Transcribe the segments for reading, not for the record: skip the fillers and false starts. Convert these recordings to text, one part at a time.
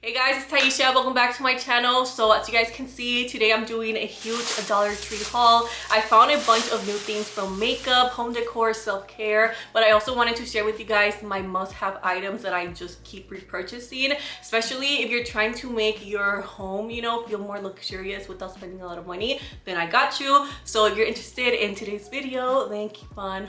Hey guys, it's Taisha. Welcome back to my channel. So as you guys can see, today I'm doing a huge Dollar Tree haul. I found a bunch of new things from makeup, home decor, self-care, but I also wanted to share with you guys my must-have items that I just keep repurchasing, especially if you're trying to make your home, you know, feel more luxurious without spending a lot of money. Then I got you. So if you're interested in today's video, then keep on.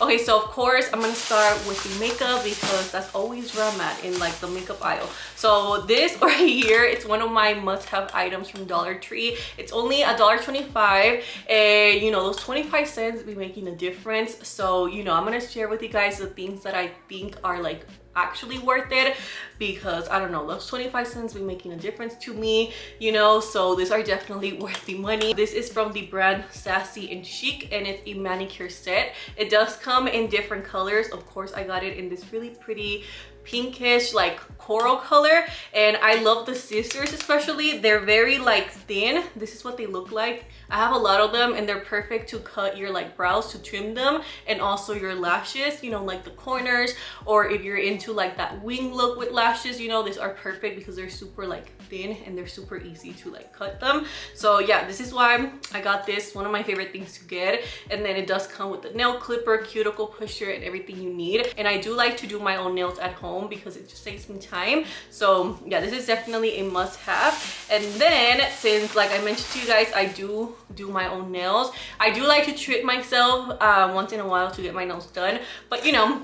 Okay, so of course I'm gonna start with the makeup because that's always where I'm at, in like the makeup aisle. So this right here, it's one of my must-have items from Dollar Tree. It's only $1.25, and you know, those 25 cents be making a difference. So you know, I'm gonna share with you guys the things that I think are like actually worth it, because I don't know, those 25 cents be making a difference to me, you know. So these are definitely worth the money. This is from the brand Sassy and Chic, and it's a manicure set. It does come in different colors. Of course, I got it in this really pretty pinkish like coral color, and I love the scissors. Especially, they're very like thin. This is what they look like. I have a lot of them, and they're perfect to cut your like brows, to trim them, and also your lashes, you know, like the corners, or if you're into like that wing look with lashes, you know, these are perfect because they're super like thin and they're super easy to like cut them. So yeah, this is why I got this. One of my favorite things to get. And then it does come with the nail clipper, cuticle pusher, and everything you need. And I do like to do my own nails at home because it just saves me time. So yeah, this is definitely a must-have. And then, since like I mentioned to you guys, I do my own nails, I do like to treat myself once in a while to get my nails done. But you know,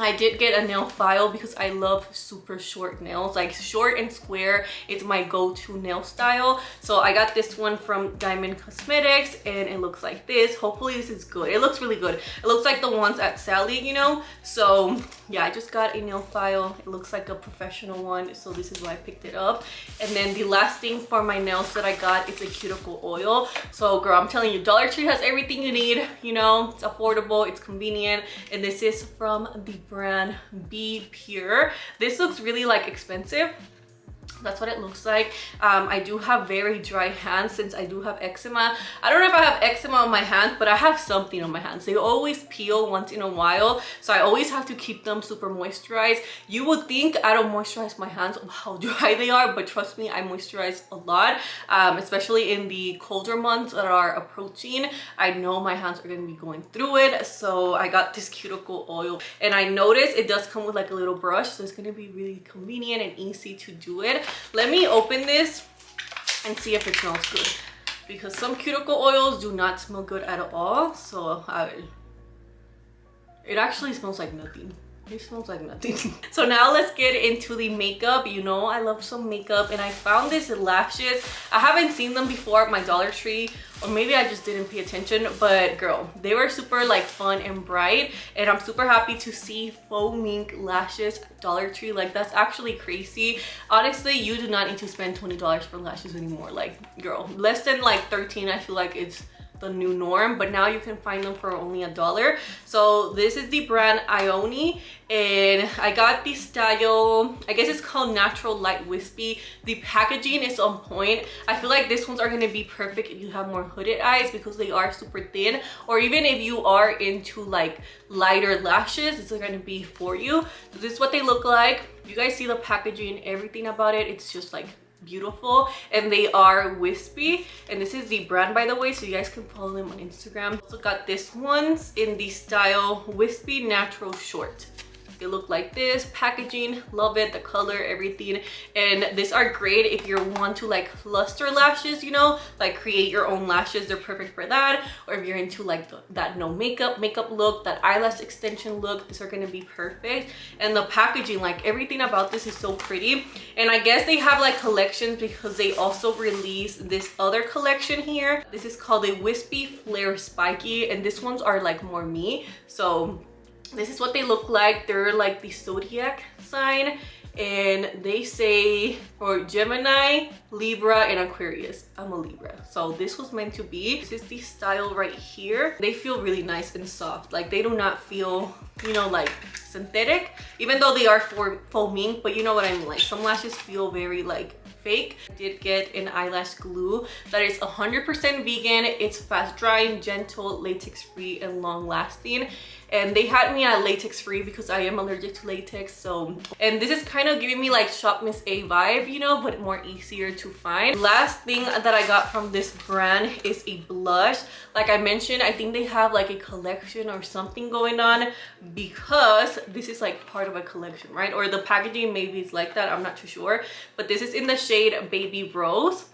I did get a nail file because I love super short nails. Like short and square, it's my go-to nail style. So I got this one from Diamond Cosmetics, and it looks like this. Hopefully this is good. It looks really good. It looks like the ones at Sally, you know. So yeah, I just got a nail file. It looks like a professional one, so this is why I picked it up. And then the last thing for my nails that I got is a cuticle oil. So girl, I'm telling you, Dollar Tree has everything you need, you know. It's affordable, it's convenient, and this is from the brand Be Pure. This looks really like expensive. That's what it looks like. I do have very dry hands since I do have eczema. I don't know if I have eczema on my hands, but I have something on my hands. They always peel once in a while, so I always have to keep them super moisturized. You would think I don't moisturize my hands of how dry they are, but trust me, I moisturize a lot, especially in the colder months that are approaching. I know my hands are going to be going through it, so I got this cuticle oil, and I noticed it does come with like a little brush, so it's going to be really convenient and easy to do it. Let me open this and see if it smells good, because some cuticle oils do not smell good at all. So it actually smells like nothing. It smells like nothing. So now let's get into the makeup. You know, I love some makeup, and I found these lashes. I haven't seen them before at my Dollar Tree, or maybe I just didn't pay attention, but girl, they were super like fun and bright, and I'm super happy to see faux mink lashes at Dollar Tree. Like, that's actually crazy. Honestly, you do not need to spend $20 for lashes anymore. Like girl, less than like 13, I feel like it's the new norm, but now you can find them for only $1. So this is the brand Ione, and I got the style, I guess it's called Natural Light Wispy. The packaging is on point. I feel like these ones are going to be perfect if you have more hooded eyes, because they are super thin, or even if you are into like lighter lashes, this is going to be for you. So this is what they look like. You guys see the packaging, everything about it, it's just like beautiful, and they are wispy, and this is the brand, by the way, so you guys can follow them on Instagram. Also got this ones in the style Wispy Natural Short. They look like this. Packaging, love it, the color, everything. And these are great if you want to like luster lashes, you know, like create your own lashes. They're perfect for that. Or if you're into like that no makeup look, that eyelash extension look, these are gonna be perfect. And the packaging, like everything about this is so pretty. And I guess they have like collections, because they also released this other collection here. This is called a Wispy Flare Spiky, and these ones are like more me. So this is what they look like. They're like the zodiac sign, and they say for Gemini, Libra, and Aquarius. I'm a Libra, so this was meant to be. This is the style right here. They feel really nice and soft. Like, they do not feel, you know, like synthetic, even though they are for faux mink, but you know what I mean. Like, some lashes feel very like fake. I did get an eyelash glue that is 100% vegan. It's fast drying, gentle, latex free, and long lasting. And they had me a latex free because I am allergic to latex. So, and this is kind of giving me like Shop Miss A vibe, you know, but more easier to find. Last thing that I got from this brand is a blush. Like I mentioned, I think they have like a collection or something going on, because this is like part of a collection, right? Or the packaging maybe is like that, I'm not too sure. But this is in the shade Baby Rose.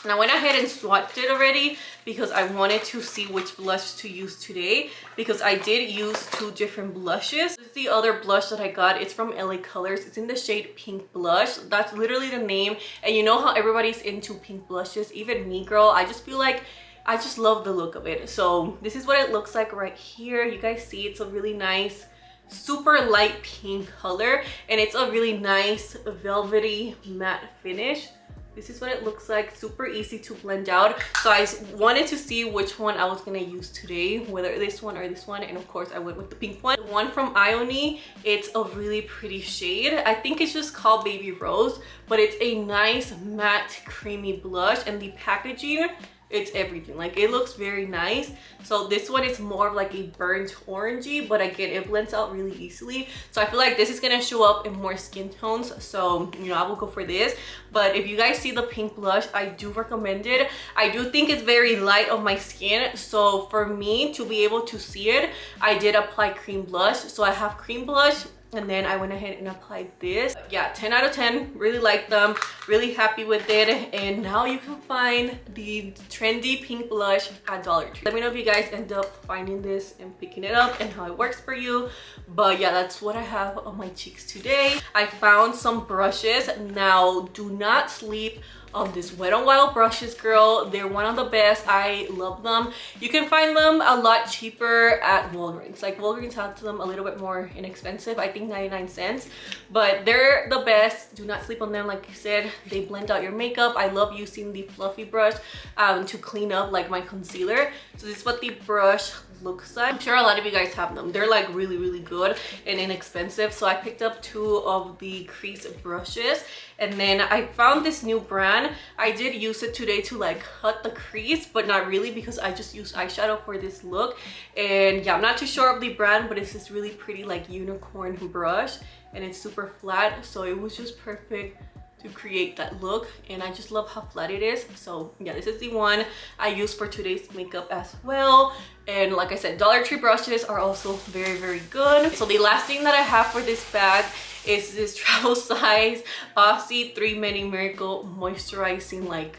And I went ahead and swatched it already because I wanted to see which blush to use today, because I did use 2 different blushes. This is the other blush that I got. It's from LA Colors. It's in the shade Pink Blush. That's literally the name. And you know how everybody's into pink blushes, even me, girl. I just feel like I just love the look of it. So this is what it looks like right here. You guys see it's a really nice, super light pink color, and it's a really nice velvety matte finish. This is what it looks like. Super easy to blend out. So I wanted to see which one I was gonna use today, whether this one or this one, and of course I went with the pink one. The one from Ione, it's a really pretty shade. I think it's just called Baby Rose, but it's a nice matte creamy blush, and the packaging, it's everything. Like, it looks very nice. So this one is more of like a burnt orangey, but again, it blends out really easily. So I feel like this is gonna show up in more skin tones, so you know, I will go for this. But if you guys see the pink blush, I do recommend it. I do think it's very light on my skin, so for me to be able to see it, I did apply cream blush. So I have cream blush, and then I went ahead and applied this. Yeah, 10 out of 10. Really like them, really happy with it. And now you can find the trendy pink blush at Dollar Tree. Let me know if you guys end up finding this and picking it up and how it works for you. But yeah, that's what I have on my cheeks today. I found some brushes. Now, do not sleep on these Wet n Wild brushes, girl. They're one of the best. I love them. You can find them a lot cheaper at Walgreens. Like, Walgreens has them a little bit more inexpensive, I think 99 cents, but they're the best. Do not sleep on them. Like I said, they blend out your makeup. I love using the fluffy brush to clean up like my concealer. So this is what the brush looks like. I'm sure a lot of you guys have them. They're like really good and inexpensive. So I picked up 2 of the crease brushes, and then I found this new brand. I did use it today to like cut the crease, but not really, because I just used eyeshadow for this look. And yeah, I'm not too sure of the brand, but it's this really pretty like unicorn brush, and it's super flat, so it was just perfect to create that look, and I just love how flat it is. So yeah, this is the one I use for today's makeup as well. And like I said, Dollar Tree brushes are also very good. So the last thing that I have for this bag is this travel size Aussie 3 Many Miracle moisturizing like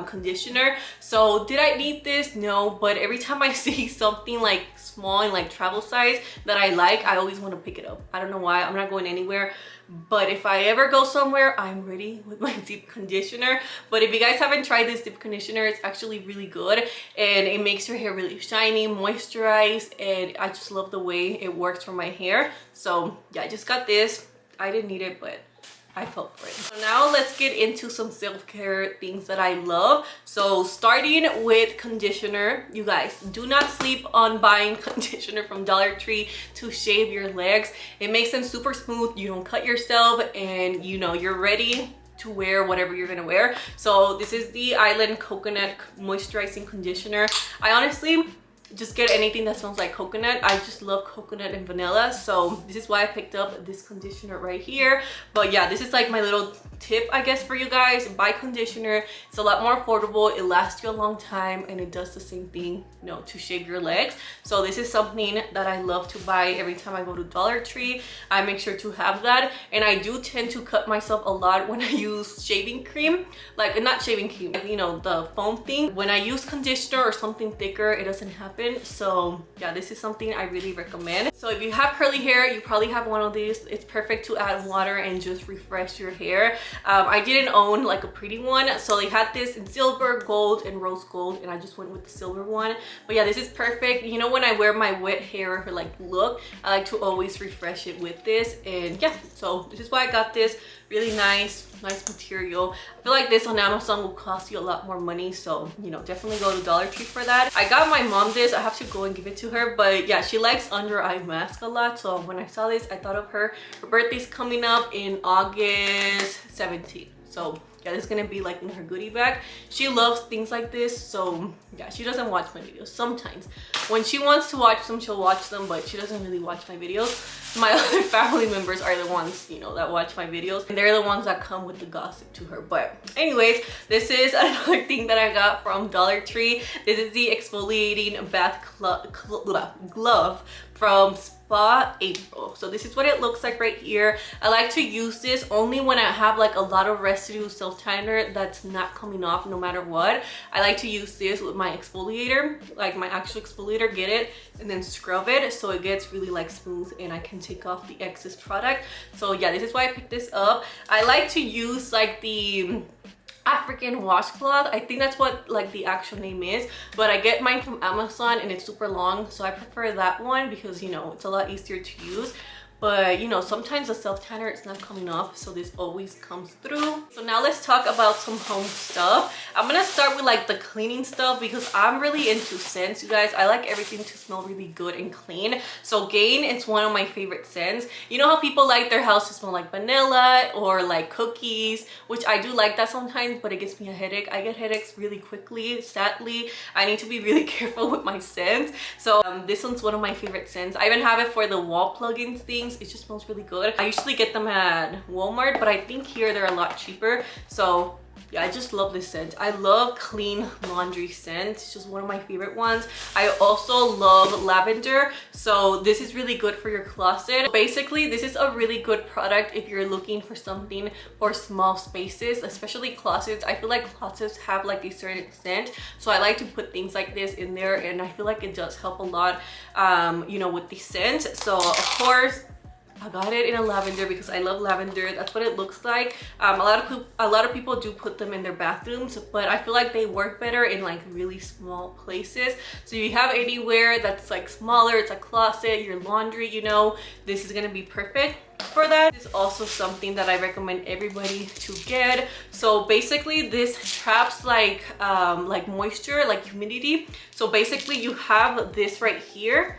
conditioner. So did I need this? No, but every time I see something like small and like travel size that I like, I always want to pick it up. I don't know why. I'm not going anywhere, but if I ever go somewhere, I'm ready with my deep conditioner. But if you guys haven't tried this deep conditioner, it's actually really good, and it makes your hair really shiny, moisturized, and I just love the way it works for my hair. So yeah, I just got this. I didn't need it, but I fell for it. So now let's get into some self-care things that I love. So starting with conditioner, you guys, do not sleep on buying conditioner from Dollar Tree to shave your legs. It makes them super smooth. You don't cut yourself, and you know, you're ready to wear whatever you're gonna wear. So this is the Island Coconut Moisturizing Conditioner. I honestly just get anything that smells like coconut. I just love coconut and vanilla, so this is why I picked up this conditioner right here. But yeah, this is like my little tip, I guess, for you guys. Buy conditioner. It's a lot more affordable, it lasts you a long time, and it does the same thing, you know, to shave your legs. So this is something that I love to buy every time I go to Dollar Tree. I make sure to have that, and I do tend to cut myself a lot when I use shaving cream, like not shaving cream, you know, the foam thing. When I use conditioner or something thicker, it doesn't happen. So yeah, this is something I really recommend. So if you have curly hair, you probably have one of these. It's perfect to add water and just refresh your hair. I didn't own like a pretty one, so they had this in silver, gold, and rose gold, and I just went with the silver one. But yeah, this is perfect. You know, when I wear my wet hair like look, I like to always refresh it with this. And yeah, so this is why I got this. Really nice material. I feel like this on Amazon will cost you a lot more money, so you know, definitely go to Dollar Tree for that. I got my mom this. I have to go and give it to her, but yeah, she likes under eye mask a lot, so when I saw this, I thought of her. Her birthday's coming up in August 17th. So yeah, this is gonna be like in her goodie bag. She loves things like this, so yeah, she doesn't watch my videos. Sometimes when she wants to watch them, she'll watch them, but she doesn't really watch my videos. My other family members are the ones, you know, that watch my videos, and they're the ones that come with the gossip to her. But anyways, this is another thing that I got from Dollar Tree. This is the exfoliating bath glove from Spa April. So this is what it looks like right here. I like to use this only when I have like a lot of residue self tanner that's not coming off no matter what. I like to use this with my exfoliator, like my actual exfoliator, get it and then scrub it so it gets really like smooth and I can take off the excess product. So yeah, this is why I picked this up. I like to use like the African washcloth. I think that's what like the actual name is, but I get mine from Amazon and it's super long, so I prefer that one because, you know, it's a lot easier to use. But you know, sometimes the self tanner it's not coming off, so this always comes through. So now let's talk about some home stuff. I'm gonna start with like the cleaning stuff because I'm really into scents, you guys. I like everything to smell really good and clean. So Gain is one of my favorite scents. You know how people like their house to smell like vanilla or like cookies, which I do like that sometimes, but it gives me a headache. I get headaches really quickly, sadly. I need to be really careful with my scents. So this one's one of my favorite scents. I even have it for the wall plugins thing. It just smells really good. I usually get them at Walmart, but I think here they're a lot cheaper. So yeah, I just love this scent. I love clean laundry scent. It's just one of my favorite ones. I also love lavender, so this is really good for your closet. Basically, this is a really good product if you're looking for something for small spaces, especially closets. I feel like closets have like a certain scent, so I like to put things like this in there, and I feel like it does help a lot, you know, with the scent. So of course I got it in a lavender because I love lavender. That's what it looks like. A lot of people do put them in their bathrooms, but I feel like they work better in like really small places. So if you have anywhere that's like smaller, it's a closet, your laundry, you know, this is gonna be perfect for that. It's also something that I recommend everybody to get. So basically this traps like moisture, like humidity. So basically you have this right here.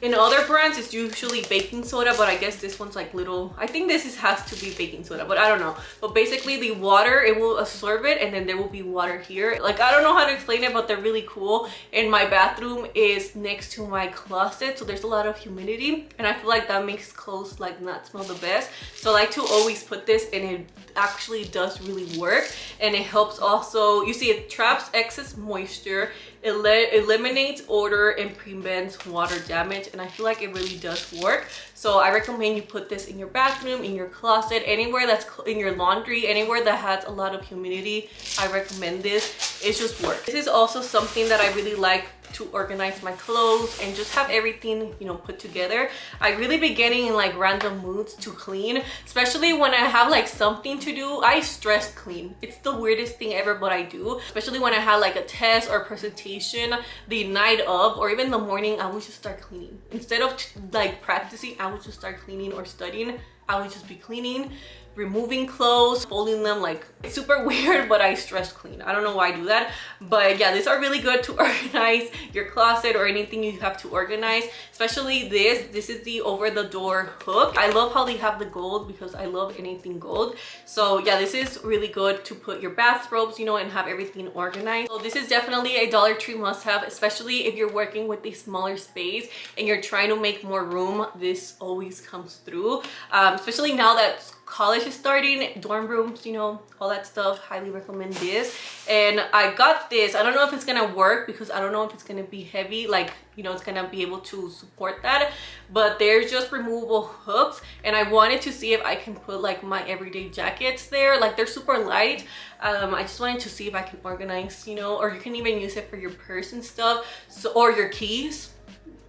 In other brands, it's usually baking soda, but I guess this one's like little, I think this has to be baking soda, but I don't know. But basically the water, it will absorb it, and then there will be water here. Like, I don't know how to explain it, but they're really cool. And my bathroom is next to my closet, so there's a lot of humidity, and I feel like that makes clothes like not smell the best. So I like to always put this, and it actually does really work. And it helps also, you see, it traps excess moisture, it eliminates odor, and prevents water damage, and I feel like it really does work. So I recommend you put this in your bathroom, in your closet, anywhere that's in your laundry, anywhere that has a lot of humidity. I recommend this. It just works. This is also something that I really like to organize my clothes and just have everything, you know, put together. I really be getting in like random moods to clean, especially when I have like something to do. I stress clean. It's the weirdest thing ever, but I do. Especially when I have like a test or presentation the night of, or even the morning, I would just start cleaning. Instead of like practicing, I would just start cleaning or studying. I would just be cleaning, removing clothes, folding them. Like, it's super weird, but I stress clean. I don't know why I do that, but yeah, these are really good to organize your closet or anything you have to organize. Especially this is the over the door hook. I love how they have the gold because I love anything gold. So yeah, this is really good to put your bathrobes, you know, and have everything organized. So this is definitely a Dollar Tree must-have, especially if you're working with a smaller space and you're trying to make more room. This always comes through, especially now that college is starting, dorm rooms, you know, all that stuff. Highly recommend this. And I got this. I don't know if it's gonna work because I don't know if it's gonna be heavy, like, you know, it's gonna be able to support that, but they're just removable hooks, and I wanted to see if I can put like my everyday jackets there. Like, they're super light. I just wanted to see if I can organize, you know, or you can even use it for your purse and stuff, so, or your keys.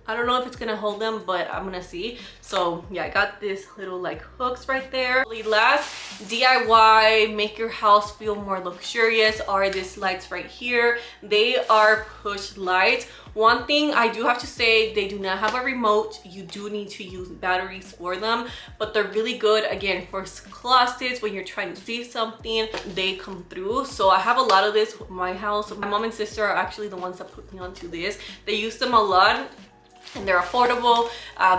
I don't know if it's gonna hold them, but I'm gonna see. So yeah, I got this little like hooks right there. The last DIY make your house feel more luxurious are these lights right here. They are push lights. One thing I do have to say, they do not have a remote. You do need to use batteries for them, but they're really good again for closets when you're trying to see something. They come through. So I have a lot of this in my house. My mom and sister are actually the ones that put me onto this. They use them a lot. and they're affordable.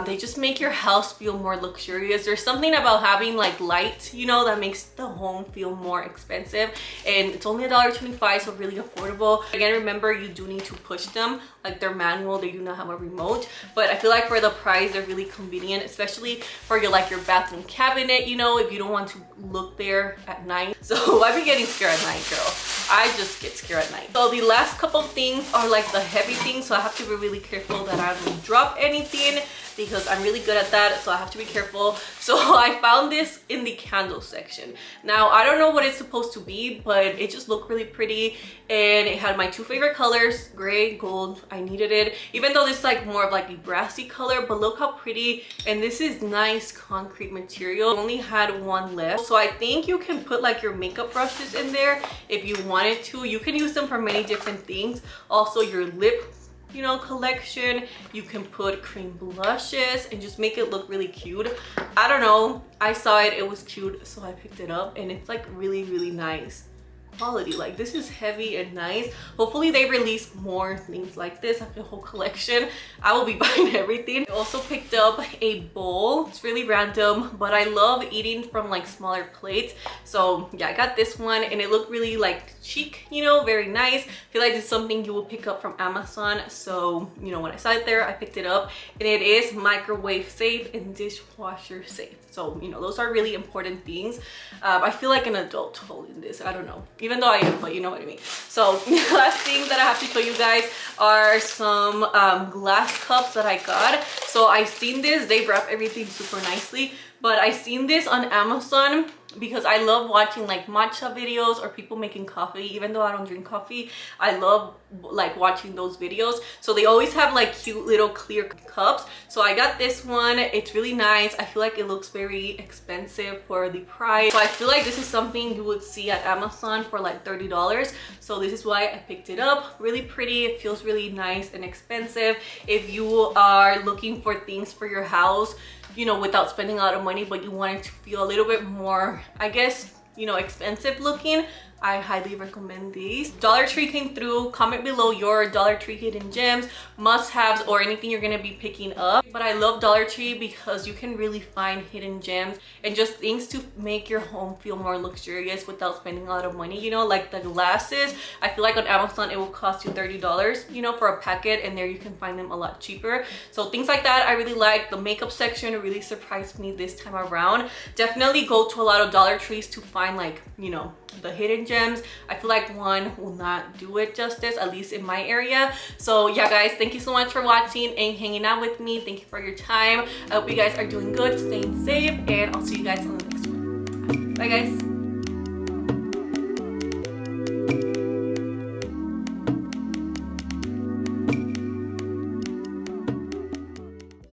They just make your house feel more luxurious. There's something about having like light, you know, that makes the home feel more expensive, and it's only $1.25, so really affordable. Again, remember, you do need to push them, like they're manual, they do not have a remote, but I feel like for the price they're really convenient, especially for your like your bathroom cabinet, you know, if you don't want to look there at night. So I've been getting scared at night, girl. I just get scared at night. So the last couple of things are like the heavy things, so I have to be really careful that I don't drop anything, because I'm really good at that, so I have to be careful. So I found this in the candle section. Now I don't know what it's supposed to be, but it just looked really pretty, and it had my two favorite colors, gray, gold. I needed it, even though this is like more of like a brassy color, but look how pretty. And this is nice concrete material. I only had one left, so I think you can put like your makeup brushes in there if you wanted to. You can use them for many different things. Also your lip, you know, collection. You can put cream blushes and just make it look really cute. I don't know, I saw it, it was cute, so I picked it up, and it's like really nice quality. Like, this is heavy and nice. Hopefully they release more things like this, like the whole collection. I will be buying everything. I also picked up a bowl. It's really random, but I love eating from like smaller plates, so yeah, I got this one, and it looked really like chic, you know, very nice. I feel like it's something you will pick up from Amazon, so you know, when I saw it there, I picked it up, and it is microwave safe and dishwasher safe. So you know, those are really important things. I feel like an adult holding this, I don't know, even though I am, but you know what I mean. So the last thing that I have to show you guys are some glass cups that I got. So I seen this, they wrap everything super nicely, but I seen this on Amazon because I love watching like matcha videos or people making coffee. Even though I don't drink coffee, I love like watching those videos. So they always have like cute little clear cups. So I got this one. It's really nice. I feel like it looks very expensive for the price. So I feel like this is something you would see at Amazon for like $30. So this is why I picked it up. Really pretty. It feels really nice and expensive. If you are looking for things for your house, you know, without spending a lot of money, but you want it to feel a little bit more, I guess, you know, expensive looking, I highly recommend these. Dollar Tree came through. Comment below your Dollar Tree hidden gems, must-haves, or anything you're gonna be picking up. But I love Dollar Tree because you can really find hidden gems and just things to make your home feel more luxurious without spending a lot of money. You know, like the glasses, I feel like on Amazon it will cost you $30, you know, for a packet, and there you can find them a lot cheaper. So things like that I really like. The makeup section really surprised me this time around. Definitely go to a lot of Dollar Trees to find like, you know, the hidden gems. I feel like one will not do it justice, at least in my area. So yeah guys, thank you so much for watching and hanging out with me. Thank you for your time. I hope you guys are doing good, staying safe, and I'll see you guys on the next one. Bye guys.